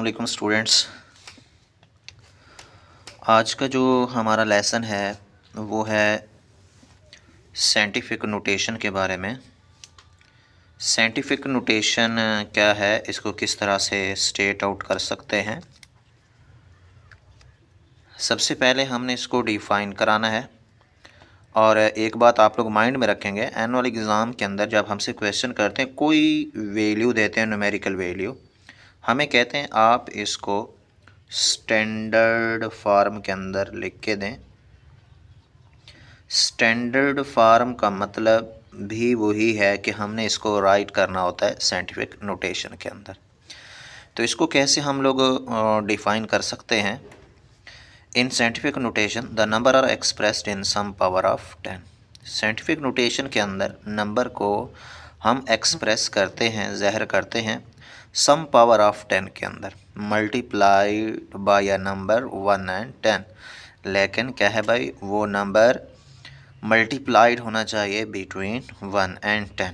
वालेकुम स्टूडेंट्स। आज का जो हमारा लेसन है वो है साइंटिफिक नोटेशन के बारे में। साइंटिफिक नोटेशन क्या है, इसको किस तरह से स्टेट आउट कर सकते हैं। सबसे पहले हमने इसको डिफ़ाइन कराना है। और एक बात आप लोग माइंड में रखेंगे, एनुअल एग्ज़ाम के अंदर जब हमसे क्वेश्चन करते हैं, कोई वैल्यू देते हैं, न्यूमेरिकल वैल्यू, हमें कहते हैं आप इसको स्टैंडर्ड फॉर्म के अंदर लिख के दें। स्टैंडर्ड फॉर्म का मतलब भी वही है कि हमने इसको राइट करना होता है साइंटिफिक नोटेशन के अंदर। तो इसको कैसे हम लोग डिफ़ाइन कर सकते हैं। In scientific notation the number are expressed in some power of 10। Scientific notation के अंदर नंबर को हम एक्सप्रेस करते हैं, ज़ाहिर करते हैं सम पावर ऑफ 10 के अंदर, multiplied by a number 1 and 10। लेकिन क्या है भाई, वो नंबर मल्टीप्लाइड होना चाहिए बिटवीन 1 एंड 10।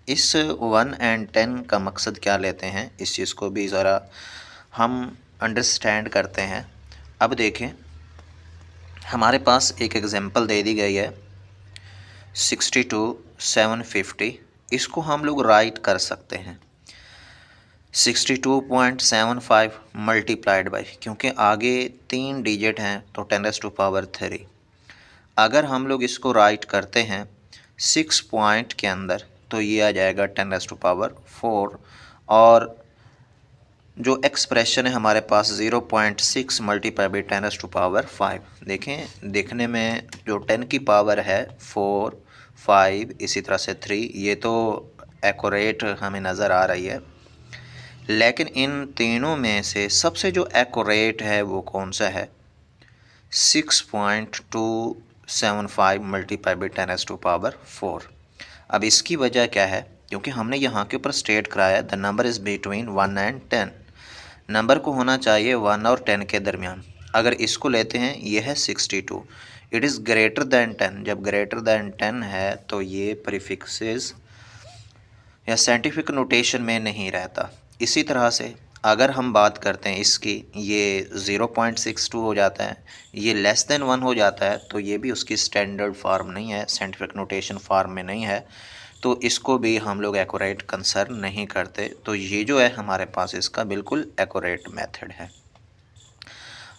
इस 1 एंड 10 का मकसद क्या लेते हैं, इस चीज़ को भी ज़रा हम अंडरस्टैंड करते हैं। अब देखें, हमारे पास एक एग्जांपल दे दी गई है 62,750। इसको हम लोग राइट कर सकते हैं 62.75 मल्टीप्लाइड बाई, क्योंकि आगे 3 डिजिट हैं तो 10⁻³ अगर हम लोग इसको राइट करते हैं 6 पॉइंट के अंदर तो ये आ जाएगा 10⁻⁴। और जो एक्सप्रेशन है हमारे पास 0.6 मल्टीप्लाई बाई 10⁻⁵। देखें, देखने में जो 10 की पावर है 4, 5, इसी तरह से 3, ये तो एक्यूरेट हमें नज़र आ रही है। लेकिन इन तीनों में से सबसे जो एक्यूरेट है वो कौन सा है, 6.275 मल्टीप्लाई बाई 10⁻⁴। अब इसकी वजह क्या है, क्योंकि हमने यहाँ के ऊपर स्टेट कराया the number is between 1 and 10। Number को होना चाहिए 1 और 10 के दरमियान। अगर इसको लेते हैं, ये है 62, इट इज़ ग्रेटर दैन 10। जब ग्रेटर दैन 10 है तो ये प्रीफिक्सेस या साइंटिफिक नोटेशन में नहीं रहता। इसी तरह से अगर हम बात करते हैं इसकी, ये 0.62 हो जाता है, ये लेस देन 1 हो जाता है, तो ये भी उसकी स्टैंडर्ड फार्म नहीं है, साइंटिफिक नोटेशन फार्म में नहीं है, तो इसको भी हम लोग एक्यूरेट कंसर्न नहीं करते। तो ये जो है हमारे पास इसका बिल्कुल एक्यूरेट मेथड है।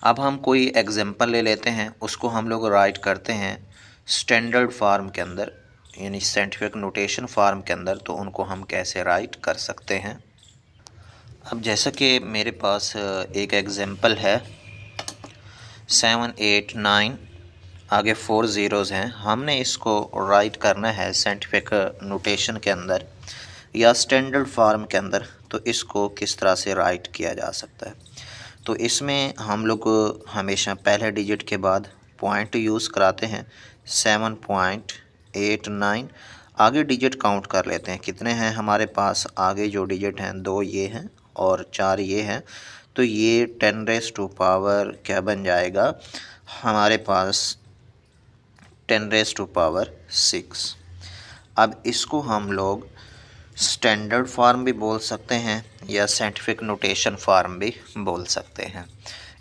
अब हम कोई एग्जांपल ले लेते हैं, उसको हम लोग राइट करते हैं स्टैंडर्ड फार्म के अंदर, यानी साइंटिफिक नोटेशन फार्म के अंदर। तो उनको हम कैसे राइट कर सकते हैं। अब जैसा कि मेरे पास एक एग्जांपल है 789, आगे 4 ज़ीरोज़ हैं। हमने इसको राइट करना है साइंटिफिक नोटेशन के अंदर या स्टैंडर्ड फार्म के अंदर। तो इसको किस तरह से राइट किया जा सकता है, तो इसमें हम लोग हमेशा पहले डिजिट के बाद पॉइंट यूज़ कराते हैं 7.89। आगे डिजिट काउंट कर लेते हैं, कितने हैं हमारे पास। आगे जो डिजिट हैं 2 ये हैं और 4 ये हैं, तो ये 10⁻⁴ क्या बन जाएगा हमारे पास, 10⁻⁶। अब इसको हम लोग स्टैंडर्ड फार्म भी बोल सकते हैं या साइंटिफिक नोटेशन फार्म भी बोल सकते हैं।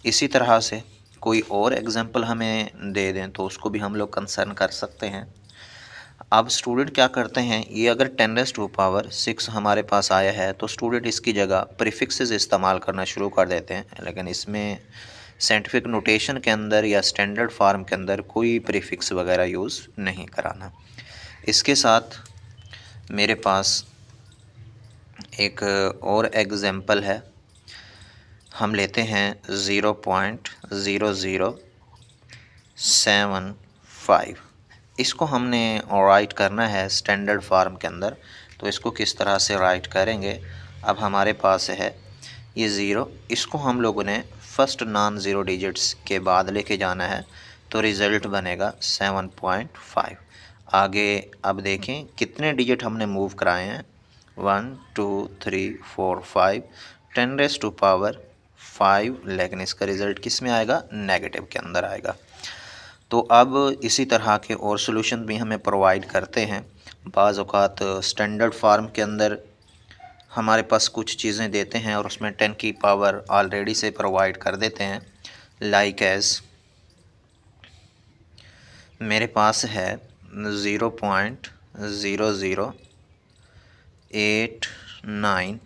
इसी तरह से कोई और एग्जांपल हमें दे दें तो उसको भी हम लोग कंसर्न कर सकते हैं। अब स्टूडेंट क्या करते हैं, ये अगर 10⁻⁶ हमारे पास आया है तो स्टूडेंट इसकी जगह प्रीफिक्सेस इस्तेमाल करना शुरू कर देते हैं। लेकिन इसमें साइंटिफिक नोटेशन के अंदर या स्टैंडर्ड फार्म के अंदर कोई प्रीफिक्स वगैरह यूज़ नहीं कराना। इसके साथ मेरे पास एक और एग्जांपल है, हम लेते हैं 0.0075। इसको हमने राइट करना है स्टैंडर्ड फार्म के अंदर। तो इसको किस तरह से राइट करेंगे, अब हमारे पास है ये 0, इसको हम लोगों ने फर्स्ट नॉन ज़ीरो डिजिट्स के बाद लेके जाना है, तो रिज़ल्ट बनेगा 7.5। आगे अब देखें कितने डिजिट हमने मूव कराए हैं, 1 2 3 4 5, 10⁻⁵, लेकिन इसका रिज़ल्ट किस में आएगा, नेगेटिव के अंदर आएगा। तो अब इसी तरह के और सॉल्यूशन भी हमें प्रोवाइड करते हैं। बाज़ औक़ात स्टैंडर्ड फार्म के अंदर हमारे पास कुछ चीज़ें देते हैं और उसमें 10 की पावर ऑलरेडी से प्रोवाइड कर देते हैं। लाइक एज मेरे पास है 0.0089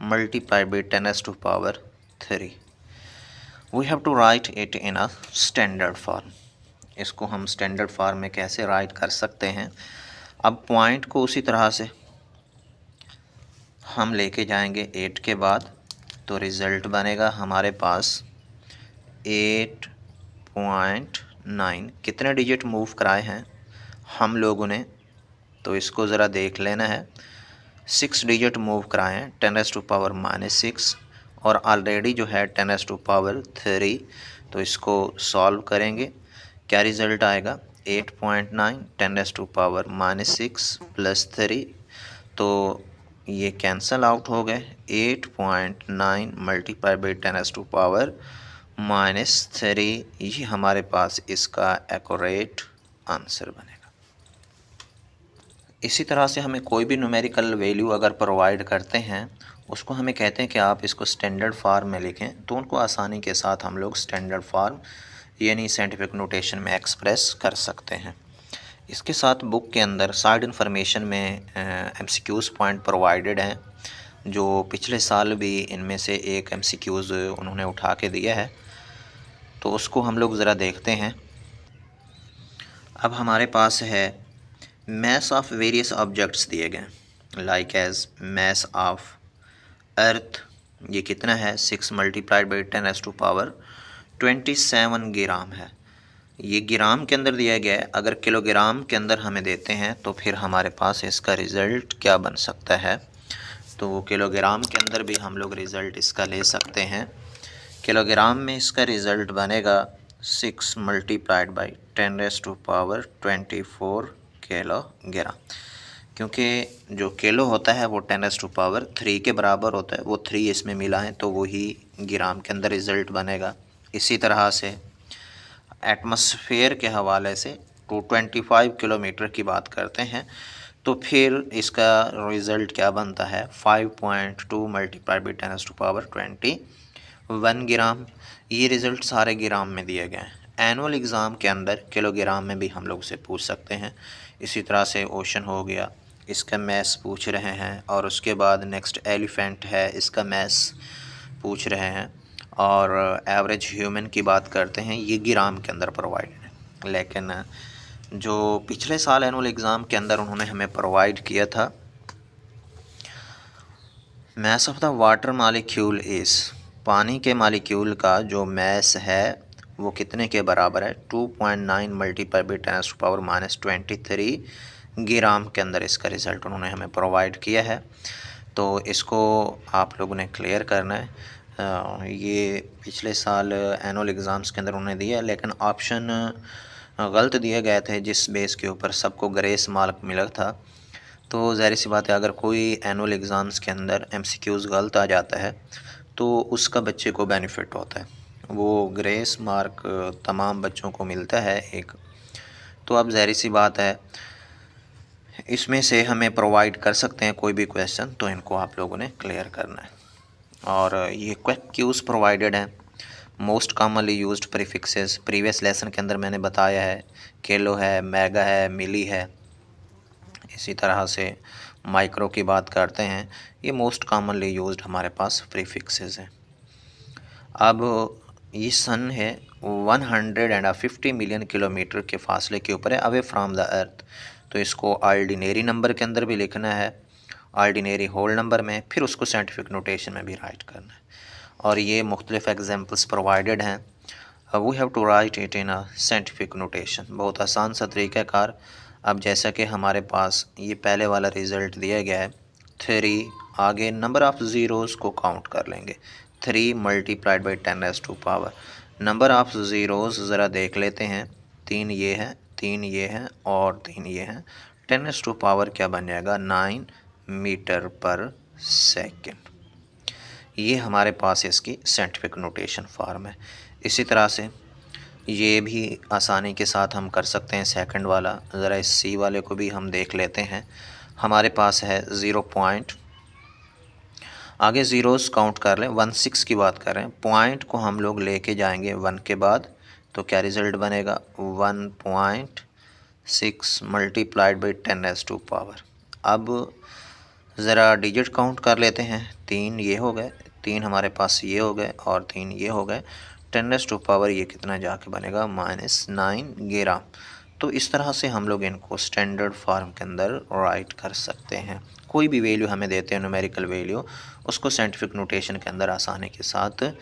multiply by 10⁻³ we have to write it in a standard form. इसको हम स्टैंडर्ड फॉर्म में कैसे राइट कर सकते हैं? अब पॉइंट को उसी तरह से हम लेके जाएंगे 8 के बाद, तो रिज़ल्ट बनेगा हमारे पास 8.9। कितने डिजिट मूव कराए हैं हम लोगों ने, तो इसको ज़रा देख लेना है। 6 डिजिट मूव कराए हैं 10⁻⁻6 और ऑलरेडी जो है 10⁻³ तो इसको सॉल्व करेंगे। क्या रिज़ल्ट आएगा? 8.9 10⁻⁻6 + 3, तो ये कैंसल आउट हो गए। 8.9 मल्टीप्लाई बाई 10⁻⁻3 ये हमारे पास इसका एक्यूरेट आंसर बनेगा। इसी तरह से हमें कोई भी न्यूमेरिकल वैल्यू अगर प्रोवाइड करते हैं, उसको हमें कहते हैं कि आप इसको स्टैंडर्ड फॉर्म में लिखें, तो उनको आसानी के साथ हम लोग स्टैंडर्ड फॉर्म यानी साइंटिफिक नोटेशन में एक्सप्रेस कर सकते हैं। इसके साथ बुक के अंदर साइड इन्फॉर्मेशन में MCQs पॉइंट प्रोवाइडेड हैं, जो पिछले साल भी इनमें से एक MCQs उन्होंने उठा के दिया है, तो उसको हम लोग ज़रा देखते हैं। अब हमारे पास है mass ऑफ वेरियस ऑब्जेक्ट्स दिए गए, like as mass of earth, ये कितना है? 6 मल्टीप्लाइड बाई 10⁻27 ग्राम है। ये ग्राम के अंदर दिया गया है। अगर किलोग्राम के अंदर हमें देते हैं तो फिर हमारे पास इसका रिज़ल्ट क्या बन सकता है? तो किलोग्राम के अंदर भी हम लोग रिज़ल्ट इसका ले सकते हैं। किलोग्राम में इसका रिज़ल्ट बनेगा 6 मल्टीप्लाइड बाई 10⁻24 किलोग्राम, क्योंकि जो किलो होता है वो 10⁻³ के बराबर होता है, वो 3 इसमें मिला है तो वही ग्राम के अंदर रिज़ल्ट बनेगा। इसी तरह से एटमॉस्फेयर के हवाले से 225 किलोमीटर की बात करते हैं, तो फिर इसका रिज़ल्ट क्या बनता है? 5.2 मल्टीप्लाई बाई 10⁻21 ग्राम। ये रिज़ल्ट सारे ग्राम में दिए गए हैं। एनुअल एग्ज़ाम के अंदर किलोग्राम में भी हम लोग से पूछ सकते हैं। इसी तरह से ओशन हो गया, इसका मैस पूछ रहे हैं, और उसके बाद नेक्स्ट एलिफेंट है, इसका मैस पूछ रहे हैं, और एवरेज ह्यूमन की बात करते हैं, ये ग्राम के अंदर प्रोवाइडेड है। लेकिन जो पिछले साल एनुअल एग्ज़ाम के अंदर उन्होंने हमें प्रोवाइड किया था, mass of the water molecule is, पानी के मालिक्यूल का जो मैस है वो कितने के बराबर है? 2.9 मल्टीप्लाई बाई 10⁻⁻23 ग्राम के अंदर इसका रिज़ल्ट उन्होंने हमें प्रोवाइड किया है। तो इसको आप लोगों ने क्लियर करना है। ये पिछले साल एनुअल एग्ज़ाम्स के अंदर उन्होंने दिया, लेकिन ऑप्शन गलत दिए गए थे जिस बेस के ऊपर सबको ग्रेस मार्क मिला था। तो ज़ाहिर सी बात है, अगर कोई एनुअल एग्ज़ाम्स के अंदर MCQs गलत आ जाता है तो उसका बच्चे को बेनिफिट होता है, वो ग्रेस मार्क तमाम बच्चों को मिलता है एक। तो अब ज़ाहिर सी बात है, इसमें से हमें प्रोवाइड कर सकते हैं कोई भी क्वेश्चन, तो इनको आप लोगों ने क्लियर करना है। और ये क्यूज़ प्रोवाइडेड हैं। Most commonly used prefixes previous lesson के अंदर मैंने बताया है, किलो है, मेगा है, मिली है। इसी तरह से माइक्रो की बात करते हैं, ये मोस्ट कॉमनली यूज्ड हमारे पास प्रीफिक्सेस हैं। अब ये सन है 150 मिलियन किलोमीटर के फासले के ऊपर है अवे फ्राम द अर्थ, तो इसको ऑर्डिनरी नंबर के अंदर भी लिखना है, ऑर्डिनरी होल नंबर में, फिर उसको साइंटिफिक नोटेशन में भी राइट करना है। और ये मुख्तलिफ एग्जांपल्स प्रोवाइडेड हैं। We have to write it in a scientific notation. बहुत आसान सा तरीक़ाकार। अब जैसा कि हमारे पास ये पहले वाला रिज़ल्ट दिया गया है 3, आगे नंबर ऑफ़ ज़ीरोज़ को काउंट कर लेंगे। 3 multiplied by 10⁻²। Number of zeros ज़रा देख लेते हैं, 3 ये है, 3 ये है और 3 ये हैं। 10⁻² क्या बन जाएगा? 9 मीटर पर सेकेंड। ये हमारे पास इसकी साइंटिफिक नोटेशन फॉर्म है। इसी तरह से ये भी आसानी के साथ हम कर सकते हैं सेकंड वाला। ज़रा इस C वाले को भी हम देख लेते हैं। हमारे पास है आगे ज़ीरोज़ काउंट कर लें, 16 की बात कर रहे हैं। पॉइंट को हम लोग लेके जाएंगे 1 के बाद, तो क्या रिज़ल्ट बनेगा 1.6 मल्टीप्लाइड बाई 10⁻² पावर। अब ज़रा डिजिट काउंट कर लेते हैं। 3 ये हो गए, 3 हमारे पास ये हो गए और 3 ये हो गए। 10⁻² पावर ये कितना जाके बनेगा -9 11। तो इस तरह से हम लोग इनको स्टैंडर्ड फॉर्म के अंदर राइट कर सकते हैं। कोई भी वैल्यू हमें देते हैं न्यूमेरिकल वैल्यू, उसको साइंटिफिक नोटेशन के अंदर आसानी के साथ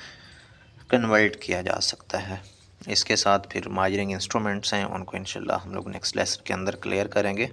कन्वर्ट किया जा सकता है। इसके साथ फिर माजरिंग इंस्ट्रूमेंट्स हैं, उनको इंशाल्लाह हम लोग नेक्स्ट लेसन के अंदर क्लियर करेंगे।